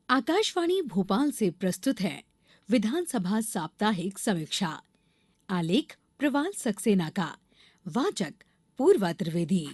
आकाशवाणी भोपाल से प्रस्तुत है विधानसभा साप्ताहिक समीक्षा। आलेख प्रवाल सक्सेना का। वाचक पूर्वा त्रिवेदी।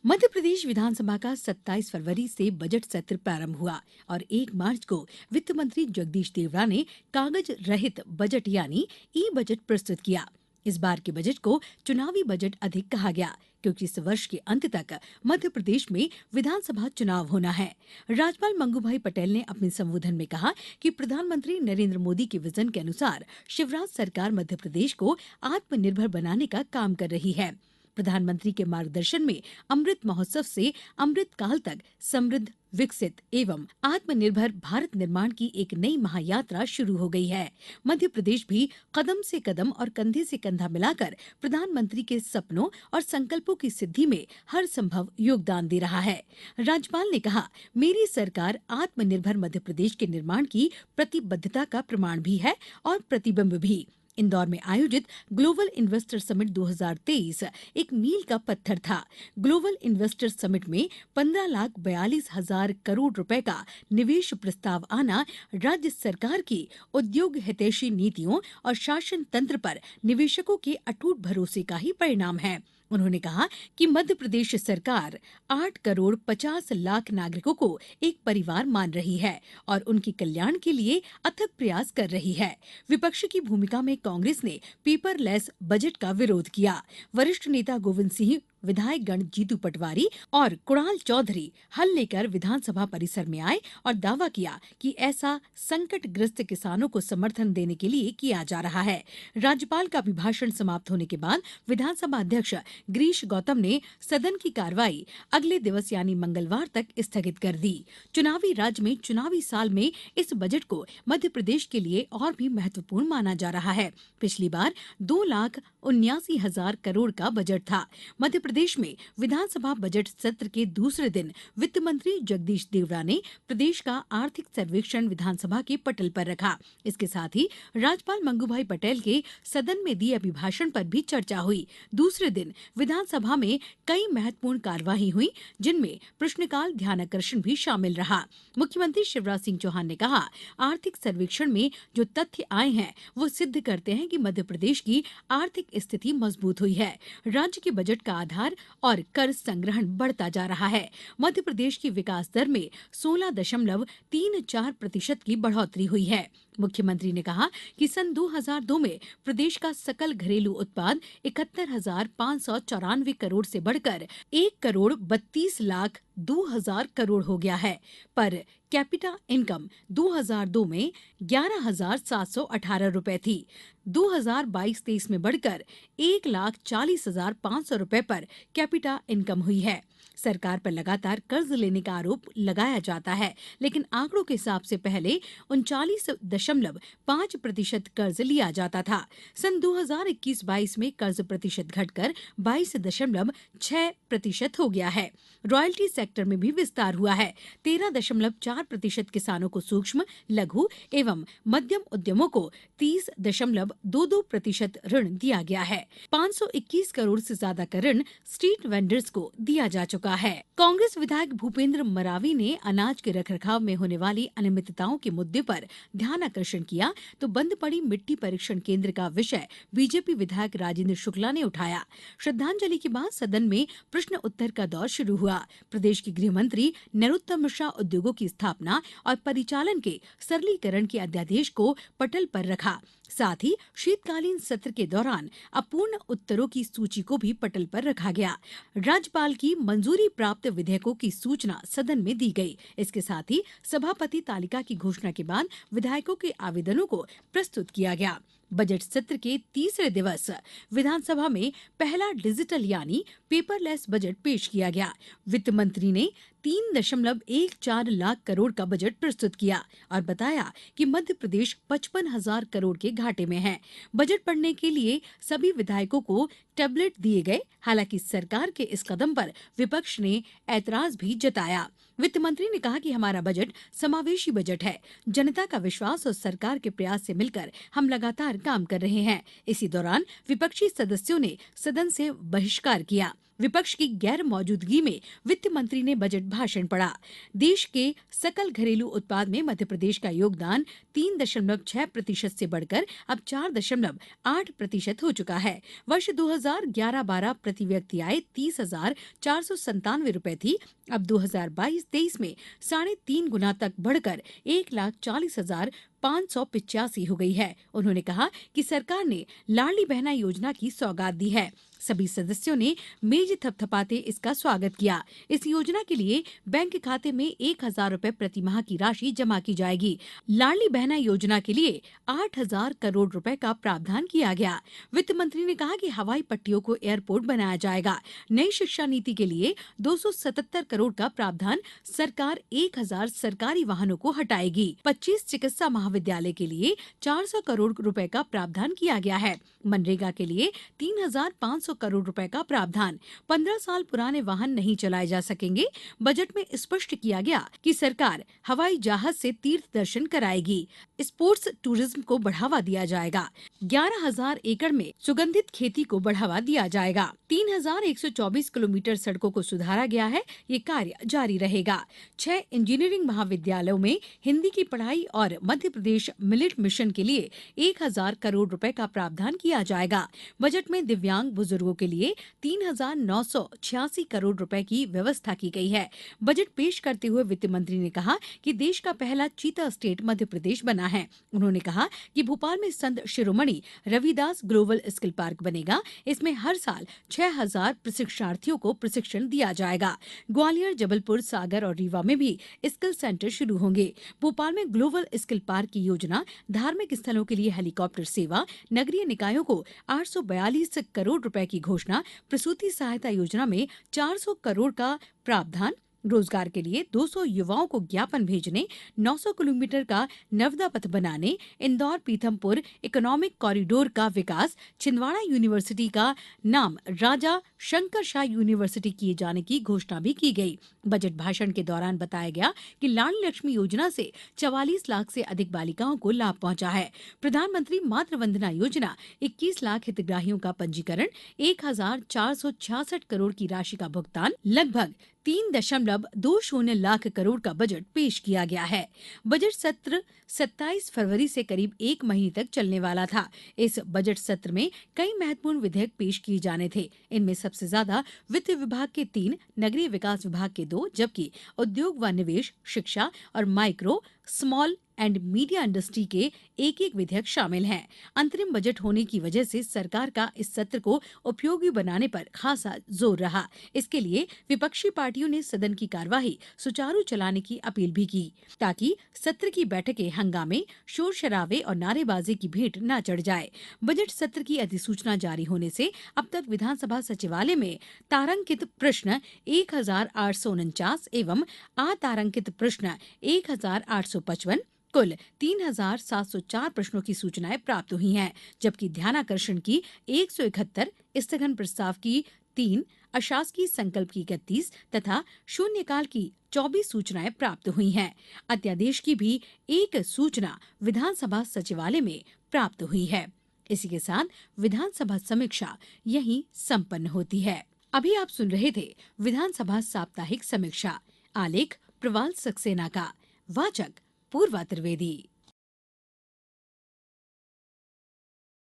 मध्य प्रदेश विधानसभा का 27 फरवरी से बजट सत्र प्रारंभ हुआ और 1 मार्च को वित्त मंत्री जगदीश देवड़ा ने कागज रहित बजट यानी ई बजट प्रस्तुत किया। इस बार के बजट को चुनावी बजट अधिक कहा गया क्योंकि इस वर्ष के अंत तक मध्य प्रदेश में विधानसभा चुनाव होना है। राज्यपाल मंगूभाई पटेल ने अपने संबोधन में कहा कि प्रधानमंत्री नरेंद्र मोदी के विजन के अनुसार शिवराज सरकार मध्य प्रदेश को आत्मनिर्भर बनाने का काम कर रही है। प्रधानमंत्री के मार्गदर्शन में अमृत महोत्सव से अमृत काल तक समृद्ध, विकसित एवं आत्मनिर्भर भारत निर्माण की एक नई महायात्रा शुरू हो गई है। मध्य प्रदेश भी कदम से कदम और कंधे से कंधा मिलाकर प्रधानमंत्री के सपनों और संकल्पों की सिद्धि में हर संभव योगदान दे रहा है। राज्यपाल ने कहा, मेरी सरकार आत्मनिर्भर मध्य प्रदेश के निर्माण की प्रतिबद्धता का प्रमाण भी है और प्रतिबिंब भी। इंदौर में आयोजित ग्लोबल इन्वेस्टर समिट 2023 एक मील का पत्थर था। ग्लोबल इन्वेस्टर समिट में 15,42,000 करोड़ रुपए का निवेश प्रस्ताव आना राज्य सरकार की उद्योग हितैषी नीतियों और शासन तंत्र पर निवेशकों के अटूट भरोसे का ही परिणाम है। उन्होंने कहा कि मध्य प्रदेश सरकार 8 करोड़ 50 लाख नागरिकों को एक परिवार मान रही है और उनके कल्याण के लिए अथक प्रयास कर रही है। विपक्ष की भूमिका में कांग्रेस ने पेपरलेस बजट का विरोध किया। वरिष्ठ नेता गोविंद सिंह, विधायक गण जीतू पटवारी और कुणाल चौधरी हल लेकर विधानसभा परिसर में आए और दावा किया कि ऐसा संकटग्रस्त किसानों को समर्थन देने के लिए किया जा रहा है। राज्यपाल का अभिभाषण समाप्त होने के बाद विधानसभा अध्यक्ष गिरीश गौतम ने सदन की कार्रवाई अगले दिवस यानी मंगलवार तक स्थगित कर दी। चुनावी राज्य में चुनावी साल में इस बजट को मध्य प्रदेश के लिए और भी महत्वपूर्ण माना जा रहा है। पिछली बार 2,79,000 करोड़ का बजट था। मध्य प्रदेश में विधानसभा बजट सत्र के दूसरे दिन वित्त मंत्री जगदीश देवड़ा ने प्रदेश का आर्थिक सर्वेक्षण विधानसभा के पटल पर रखा। इसके साथ ही राज्यपाल मंगूभाई पटेल के सदन में दिए अभिभाषण पर भी चर्चा हुई। दूसरे दिन विधानसभा में कई महत्वपूर्ण कार्यवाही हुई, जिनमें प्रश्नकाल ध्यानाकर्षण भी शामिल रहा। मुख्यमंत्री शिवराज सिंह चौहान ने कहा, आर्थिक सर्वेक्षण में जो तथ्य आए हैं वो सिद्ध करते हैं कि मध्य प्रदेश की आर्थिक स्थिति मजबूत हुई है। राज्य के बजट का आधार और कर संग्रहण बढ़ता जा रहा है। मध्य प्रदेश की विकास दर में 16.34% की बढ़ोतरी हुई है। मुख्यमंत्री ने कहा कि सन 2002 में प्रदेश का सकल घरेलू उत्पाद 71,594 करोड़ से बढ़कर 1,32,02,000 करोड़ हो गया है, पर कैपिटा इनकम 2002 में 11,718 रुपए थी। 2022-23 में बढ़कर 1,40,500 रुपए पर कैपिटा इनकम हुई है। सरकार पर लगातार कर्ज लेने का आरोप लगाया जाता है, लेकिन आंकड़ों के हिसाब से पहले 39.5% कर्ज लिया जाता था। सन 2021-22 में कर्ज प्रतिशत घटकर 22.6% हो गया है। रॉयल्टी सेक्टर में भी विस्तार हुआ है। 13.4% किसानों को सूक्ष्म, लघु एवं मध्यम उद्यमों को 30.22% ऋण दिया गया है। 521 करोड़ से ज्यादा का ऋण स्ट्रीट वेंडर्स को दिया जा चुका है। कांग्रेस विधायक भूपेंद्र मरावी ने अनाज के रखरखाव में होने वाली अनियमितताओं के मुद्दे पर ध्यान आकर्षण किया तो बंद पड़ी मिट्टी परीक्षण केंद्र का विषय बीजेपी विधायक राजेंद्र शुक्ला ने उठाया। श्रद्धांजलि के बाद सदन में प्रश्न उत्तर का दौर शुरू हुआ। प्रदेश के गृह मंत्री नरोत्तम मिश्रा उद्योगों की स्थापना और परिचालन के सरलीकरण के अध्यादेश को पटल पर रखा। साथ ही शीतकालीन सत्र के दौरान अपूर्ण उत्तरों की सूची को भी पटल पर रखा गया। राज्यपाल की मंजूरी प्राप्त विधेयकों की सूचना सदन में दी गई। इसके साथ ही सभापति तालिका की घोषणा के बाद विधायकों के आवेदनों को प्रस्तुत किया गया। बजट सत्र के तीसरे दिवस विधानसभा में पहला डिजिटल यानी पेपरलेस बजट पेश किया गया। वित्त मंत्री ने 3.14 लाख करोड़ का बजट प्रस्तुत किया और बताया कि मध्य प्रदेश 55,000 करोड़ के घाटे में है। बजट पढ़ने के लिए सभी विधायकों को टैबलेट दिए गए। हालांकि सरकार के इस कदम पर विपक्ष ने ऐतराज भी जताया। वित्त मंत्री ने कहा कि हमारा बजट समावेशी बजट है। जनता का विश्वास और सरकार के प्रयास से मिलकर हम लगातार काम कर रहे हैं। इसी दौरान विपक्षी सदस्यों ने सदन से बहिष्कार किया। विपक्ष की गैर मौजूदगी में वित्त मंत्री ने बजट भाषण पढ़ा। देश के सकल घरेलू उत्पाद में मध्य प्रदेश का योगदान 3.6% से बढ़कर अब 4.8% हो चुका है। वर्ष 2011-12 प्रति व्यक्ति आय 30,497 रुपए थी। अब 2022-23 में 3.5 गुना तक बढ़कर 1,40,585 हो गई है। उन्होंने कहा कि सरकार ने लाडली बहना योजना की सौगात दी है। सभी सदस्यों ने मेज थपथपाते इसका स्वागत किया। इस योजना के लिए बैंक खाते में 1,000 रुपए प्रति माह की राशि जमा की जाएगी। लाडली बहना योजना के लिए 8,000 करोड़ रुपए का प्रावधान किया गया। वित्त मंत्री ने कहा कि हवाई पट्टियों को एयरपोर्ट बनाया जाएगा। नई शिक्षा नीति के लिए 277 करोड़ का प्रावधान। सरकार 1,000 सरकारी वाहनों को हटाएगी। 25 चिकित्सा महाविद्यालय के लिए 400 करोड़ रुपए का प्रावधान किया गया है। मनरेगा के लिए 3,500 करोड़ रुपए का प्रावधान। 15 साल पुराने वाहन नहीं चलाए जा सकेंगे। बजट में स्पष्ट किया गया कि सरकार हवाई जहाज से तीर्थ दर्शन कराएगी। स्पोर्ट्स टूरिज्म को बढ़ावा दिया जाएगा। 11,000 एकड़ में सुगंधित खेती को बढ़ावा दिया जाएगा। 3,124 किलोमीटर सड़कों को सुधारा गया है। ये कार्य जारी रहेगा। 6 इंजीनियरिंग महाविद्यालयों में हिंदी की पढ़ाई और मध्य प्रदेश मिलेट मिशन के लिए 1,000 करोड़ रुपए का प्रावधान किया जाएगा। बजट में दिव्यांग बुजुर्गों के लिए 3,986 करोड़ रुपए की व्यवस्था की गई है। बजट पेश करते हुए वित्त मंत्री ने कहा कि देश का पहला चीता स्टेट मध्य प्रदेश बना है। उन्होंने कहा कि भोपाल में Sant Shiromani Ravidas global skill park बनेगा। इसमें हर साल 6,000 प्रशिक्षार्थियों को प्रशिक्षण दिया जाएगा। ग्वालियर, जबलपुर, सागर और रीवा में भी स्किल सेंटर शुरू होंगे। भोपाल में ग्लोबल स्किल पार्क की योजना, धार्मिक स्थलों के लिए हेलीकॉप्टर सेवा, नगरीय निकायों को 842 करोड़ रुपए की घोषणा, प्रसूति सहायता योजना में 400 करोड़ का प्रावधान, रोजगार के लिए 200 युवाओं को ज्ञापन भेजने, 900 किलोमीटर का नर्मदा पथ बनाने, इंदौर पीथमपुर इकोनॉमिक कॉरिडोर का विकास, छिंदवाड़ा यूनिवर्सिटी का नाम राजा शंकर शाह यूनिवर्सिटी किए जाने की घोषणा भी की गई। बजट भाषण के दौरान बताया गया कि लाडली लक्ष्मी योजना से 44 लाख से अधिक बालिकाओं को लाभ पहुंचा है। प्रधानमंत्री मातृ वंदना योजना 21 लाख हितग्राहियों का पंजीकरण, 1,466 करोड़ की राशि का भुगतान, लगभग 3.20 लाख करोड़ का बजट पेश किया गया है। बजट सत्र 27 फरवरी से करीब 1 महीने तक चलने वाला था। इस बजट सत्र में कई महत्वपूर्ण विधेयक पेश किए जाने थे। इनमें सबसे ज्यादा वित्त विभाग के 3, नगरीय विकास विभाग के 2, जबकि उद्योग व निवेश, शिक्षा और micro, small and media industry के एक विधेयक शामिल हैं। अंतरिम बजट होने की वजह से सरकार का इस सत्र को उपयोगी बनाने पर खासा जोर रहा। इसके लिए विपक्षी पार्टियों ने सदन की कार्यवाही सुचारू चलाने की अपील भी की, ताकि सत्र की बैठकें हंगामे, शोर शराबे और नारेबाजी की भेंट न चढ़ जाए। बजट सत्र की अधिसूचना जारी होने से अब तक विधानसभा सचिवालय में तारांकित प्रश्न 1,849 एवं अतारांकित प्रश्न 1,855, कुल 3,704 प्रश्नों की सूचनाएं प्राप्त हुई हैं, जबकि ध्यानाकर्षण की 171, स्थगन प्रस्ताव की 3, अशासकीय संकल्प की 31 तथा शून्यकाल की 24 सूचनाएं प्राप्त हुई हैं। अध्यादेश की भी 1 सूचना विधानसभा सचिवालय में प्राप्त हुई है। इसी के साथ विधानसभा समीक्षा यहीं संपन्न होती है। अभी आप सुन रहे थे विधानसभा साप्ताहिक समीक्षा। आलेख प्रवाल सक्सेना का, वाचक पूर्वा त्रिवेदी।